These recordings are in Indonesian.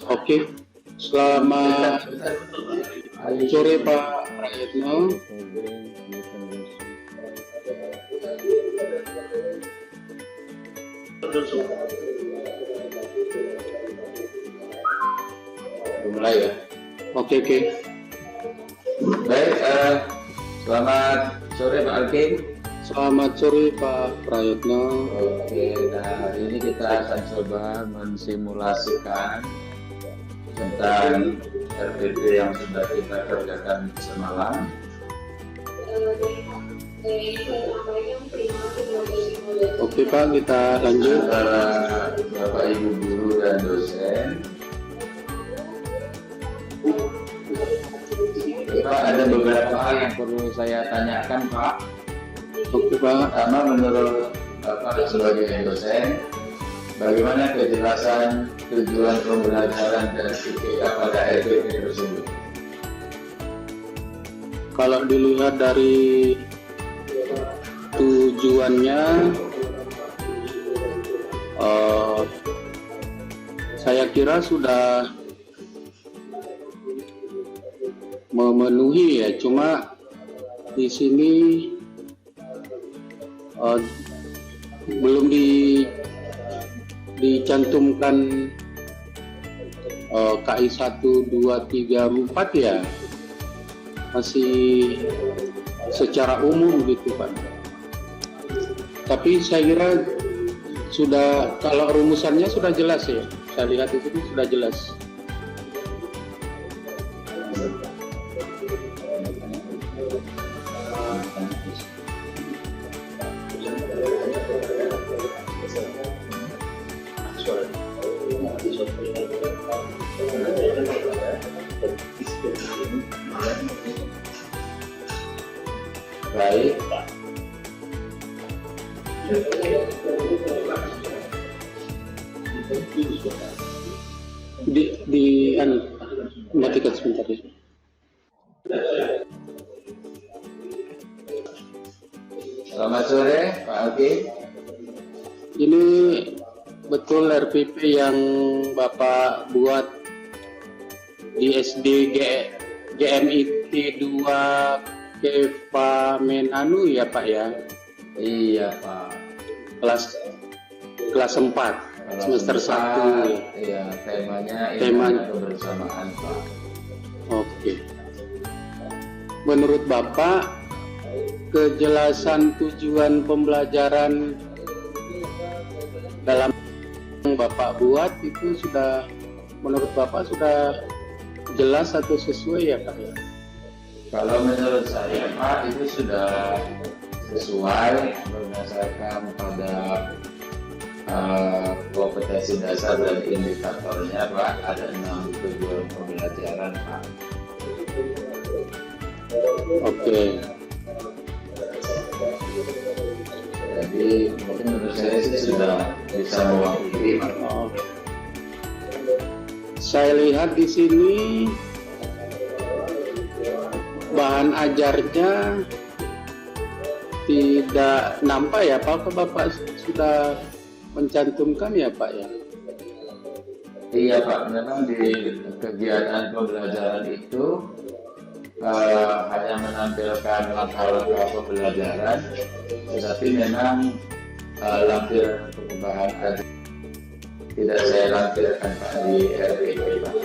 Oke, selamat sore Pak Prayitno. Mulai ya. Oke. Baik, selamat sore Pak Alkin. Selamat sore Pak Prayitno. Oke, nah hari ini kita akan coba mensimulasikan tentang RPP yang sudah kita kerjakan semalam. Oke Pak, kita lanjut. Antara Bapak Ibu guru dan dosen. Pak, ada beberapa hal yang perlu saya tanyakan Pak. Oke Pak. Pertama, menurut Bapak sebagai dosen, bagaimana kejelasan tujuan pembelajaran dan IPK pada RPP tersebut? Kalau dilihat dari tujuannya, saya kira sudah memenuhi ya. Cuma di sini belum dicantumkan KI 1, 2, 3, 4 ya, masih secara umum gitu Pak. Tapi saya kira sudah, kalau rumusannya sudah jelas ya, saya lihat itu sudah jelas. Baik. Matikan sebentar ya. Selamat sore Pak Alki. Ini betul RPP yang Bapak buat di SD GMIT 2 Keva Menanu ya Pak ya? Iya Pak. Kelas 4 semester 1. Iya, temanya kebersamaan Pak. Oke. Menurut Bapak, kejelasan tujuan pembelajaran dalam yang Bapak buat itu sudah, menurut Bapak sudah jelas atau sesuai ya Pak ya? Kalau menurut saya Pak, itu sudah sesuai berdasarkan pada kompetensi dasar dan indikatornya Pak. Ada 6 tujuan pembelajaran Pak. Oke. Jadi mungkin menurut saya sih sudah bisa mewakili Pak. Saya lihat di sini bahan ajarnya tidak nampak ya Pak. Bapak sudah mencantumkan ya Pak ya? Iya Pak, memang di kegiatan pembelajaran itu hanya menampilkan langkah-langkah pembelajaran, tetapi memang lampiran perubahan ada tidak saya lampirkan Pak di RPP Pak.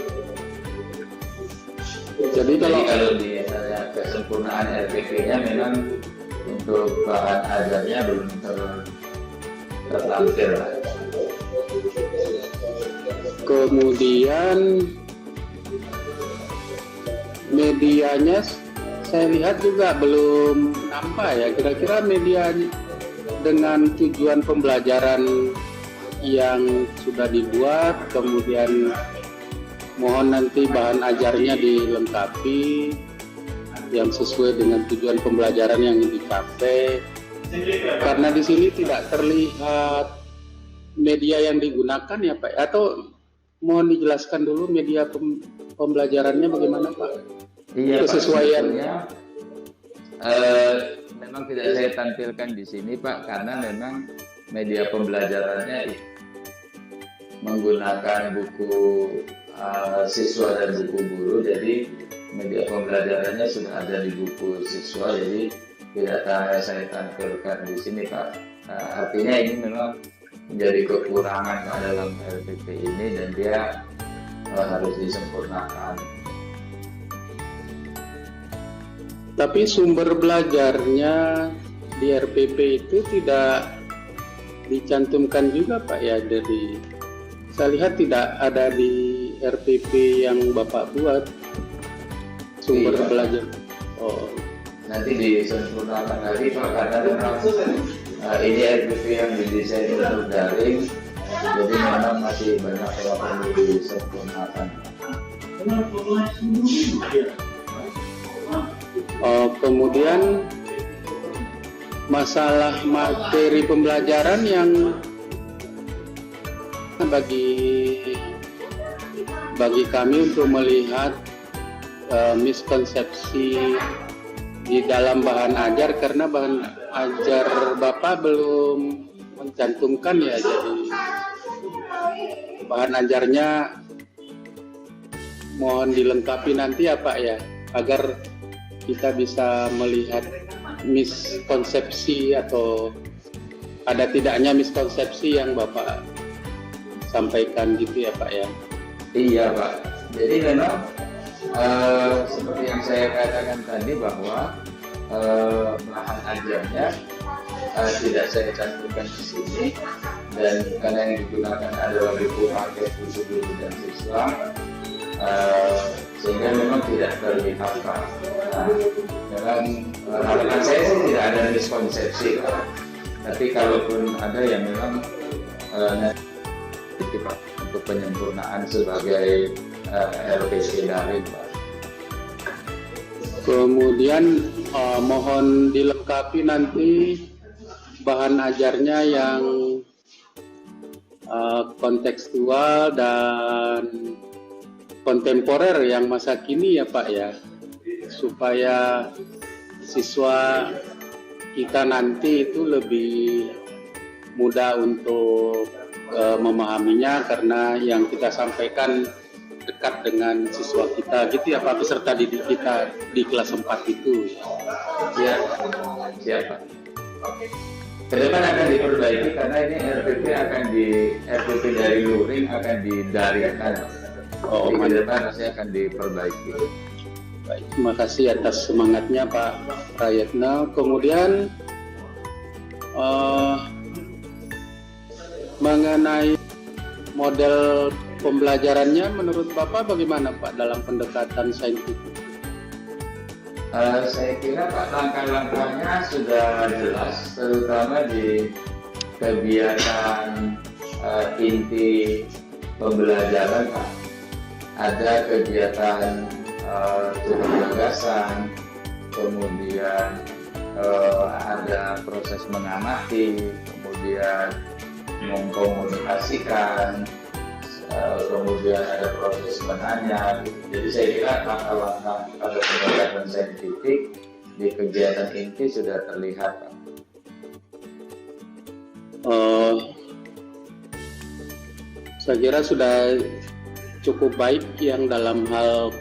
Jadi kalau di kesempurnaan RPP-nya memang untuk bahan ajarnya belum terlampir Pak. Kemudian medianya saya lihat juga belum nampak ya. Kira-kira media dengan tujuan pembelajaran yang sudah dibuat, kemudian mohon nanti bahan ajarnya dilengkapi yang sesuai dengan tujuan pembelajaran yang dicapai. Karena di sini tidak terlihat media yang digunakan ya Pak, atau mohon dijelaskan dulu media pembelajarannya bagaimana Pak? Iya kesesuaian. Pak, memang tidak saya tampilkan di sini Pak, karena memang media pembelajarannya menggunakan buku siswa dan buku guru, jadi media pembelajarannya sudah ada di buku siswa, jadi tidak saya tampilkan di sini Pak. Artinya ini memang menjadi kekurangan Pak dalam RPP ini, dan dia harus disempurnakan. Tapi sumber belajarnya di RPP itu tidak dicantumkan juga Pak ya, dari saya lihat tidak ada di RPP yang Bapak buat sumber belajar. Oh, nanti disempurnakan lagi Pak, karena memang ini RPP yang didesain untuk daring, jadi memang masih banyak yang perlu disempurnakan. Kemudian masalah materi pembelajaran yang bagi kami untuk melihat miskonsepsi di dalam bahan ajar, karena bahan ajar Bapak belum mencantumkan ya, jadi bahan ajarnya mohon dilengkapi nanti ya Pak ya, agar kita bisa melihat miskonsepsi atau ada tidaknya miskonsepsi yang Bapak sampaikan gitu ya Pak ya. Iya Pak, jadi memang seperti yang saya katakan tadi bahwa bahan ajarnya tidak saya cantumkan di sini, dan karena yang digunakan adalah buku paket khusus guru dan siswa, sehingga memang tidak terlihat Pak. Memang harapan saya sih tidak ada miskonsepsi Pak, tapi kalaupun ada ya memang nanti Pak untuk penyempurnaan sebagai RPP daring Pak. Kemudian mohon dilengkapi nanti bahan ajarnya yang kontekstual dan kontemporer yang masa kini ya Pak ya, supaya siswa kita nanti itu lebih mudah untuk memahaminya, karena yang kita sampaikan dekat dengan siswa kita gitu ya Pak, peserta didik kita di kelas 4 itu ya. Siapa? Kedepan akan diperbaiki karena ini RPP dari luring akan didaringkan. Kedepan pasti akan diperbaiki. Baik, terima kasih atas semangatnya Pak Prayetno. Kemudian mengenai model pembelajarannya menurut Bapak bagaimana Pak dalam pendekatan saintifik? Saya kira Pak langkah-langkahnya sudah jelas, terutama di kegiatan inti pembelajaran Pak. Ada kegiatan tukar gagasan, kemudian ada proses mengamati, kemudian mengkomunikasikan, kemudian ada proses menanya. Jadi saya kira langkah-langkah pada pendekatan saintifik di kegiatan inti sudah terlihat Pak. Saya kira sudah cukup baik yang dalam hal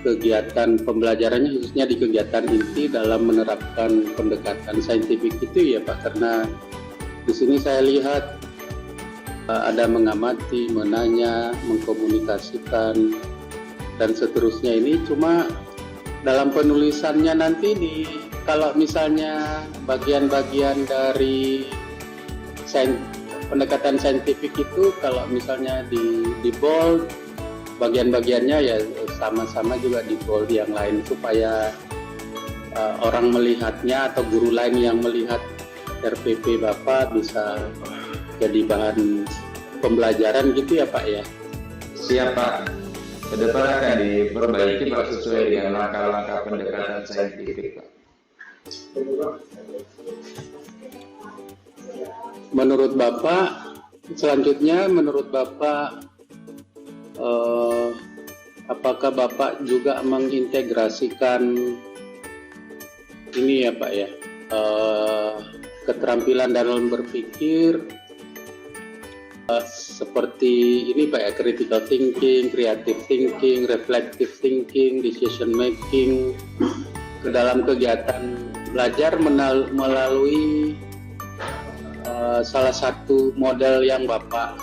kegiatan pembelajarannya, khususnya di kegiatan inti dalam menerapkan pendekatan saintifik itu ya Pak, karena di sini saya lihat ada mengamati, menanya, mengkomunikasikan, dan seterusnya. Ini cuma dalam penulisannya nanti kalau misalnya bagian-bagian dari pendekatan saintifik itu, kalau misalnya di bold, bagian-bagiannya ya sama-sama juga di bold yang lain, supaya orang melihatnya atau guru lain yang melihat RPP Bapak bisa jadi bahan pembelajaran gitu ya Pak ya. Siap Pak. Kedepan akan diperbaiki Pak sesuai dengan langkah-langkah pendekatan saintifik Pak. Menurut Bapak, selanjutnya menurut Bapak apakah Bapak juga mengintegrasikan ini ya Pak ya, keterampilan dalam berpikir seperti ini Pak ya, critical thinking, creative thinking, reflective thinking, decision making ke dalam kegiatan belajar melalui salah satu model yang Bapak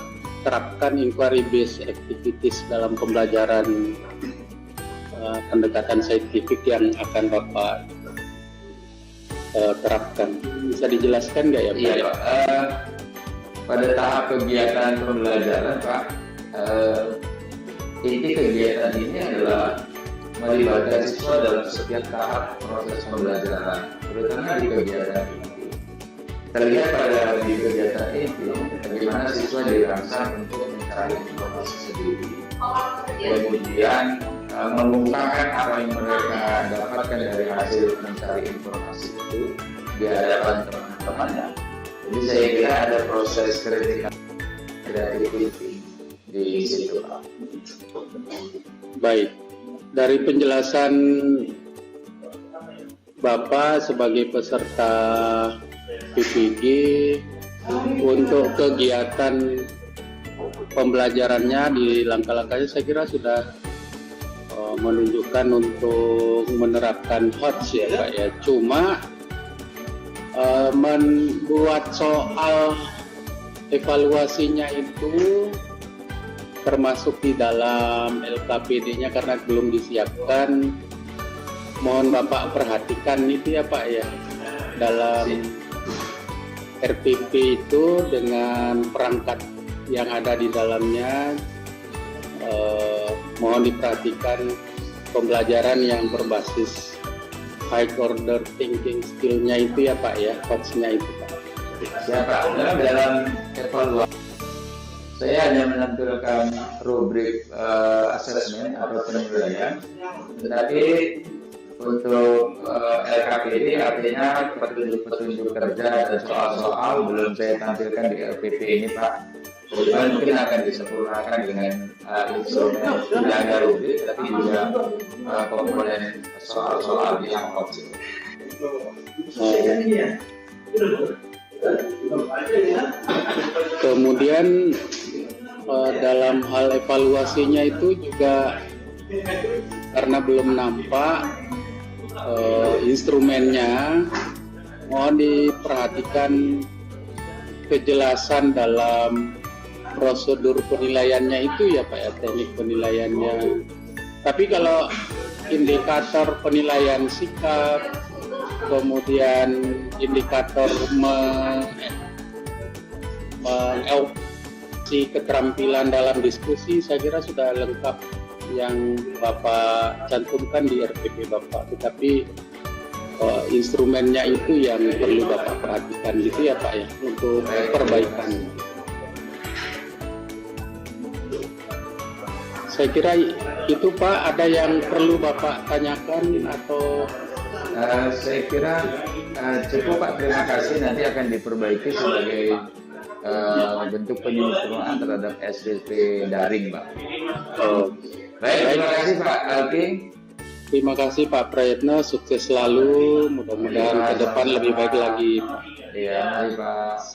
terapkan, inquiry based activities dalam pembelajaran pendekatan saintifik yang akan Bapak terapkan. Bisa dijelaskan nggak ya Pak? Iya Pak. Pada tahap kegiatan pembelajaran Pak, inti kegiatan ini adalah melibatkan siswa dalam setiap tahap proses pembelajaran, terutama di kegiatan inti. Terlihat pada di kegiatan inti, bagaimana siswa dirangsang untuk mencari informasi sendiri, kemudian mengungkapkan apa yang mereka dapatkan dari hasil mencari informasi itu di hadapan teman-temannya. Jadi saya kira ada proses critical thinking di situ Pak. Baik, dari penjelasan Bapak sebagai peserta PPG untuk kegiatan pembelajarannya di langkah-langkahnya, saya kira sudah menunjukkan untuk menerapkan HOTS ya Pak ya. Cuma membuat soal evaluasinya itu termasuk di dalam LKPD-nya karena belum disiapkan. Mohon Bapak perhatikan itu ya Pak ya, dalam RPP itu dengan perangkat yang ada di dalamnya, mohon diperhatikan pembelajaran yang berbasis high order thinking skill-nya itu ya Pak ya, HOTS-nya itu Pak. Siapa? Dalam evaluasi saya hanya menampilkan rubrik asesmen atau penilaian, tetapi untuk LKPD artinya petunjuk-petunjuk kerja dan soal-soal belum saya tampilkan di LPP ini Pak. Mungkin akan disempurnakan dengan instrumen tidak hanya rubrik tapi juga komponen soal-soal yang HOTS. Kemudian dalam hal evaluasinya itu juga karena belum nampak instrumennya, mohon diperhatikan kejelasan dalam prosedur penilaiannya itu ya Pak ya, teknik penilaiannya. Tapi kalau indikator penilaian sikap, kemudian indikator mengevaluasi keterampilan dalam diskusi, saya kira sudah lengkap yang Bapak cantumkan di RPP Bapak. Tetapi instrumennya itu yang perlu Bapak perhatikan gitu ya Pak ya, untuk perbaikan. Saya kira itu Pak, ada yang perlu Bapak tanyakan atau? Saya kira cukup Pak, terima kasih. Nanti akan diperbaiki sebagai bentuk penyempurnaan terhadap SPP daring Pak. Baik, terima kasih Pak Alki. Terima kasih Pak Prayetno, sukses selalu, mudah-mudahan ke depan lebih baik lagi Pak. Iya, mari Pak.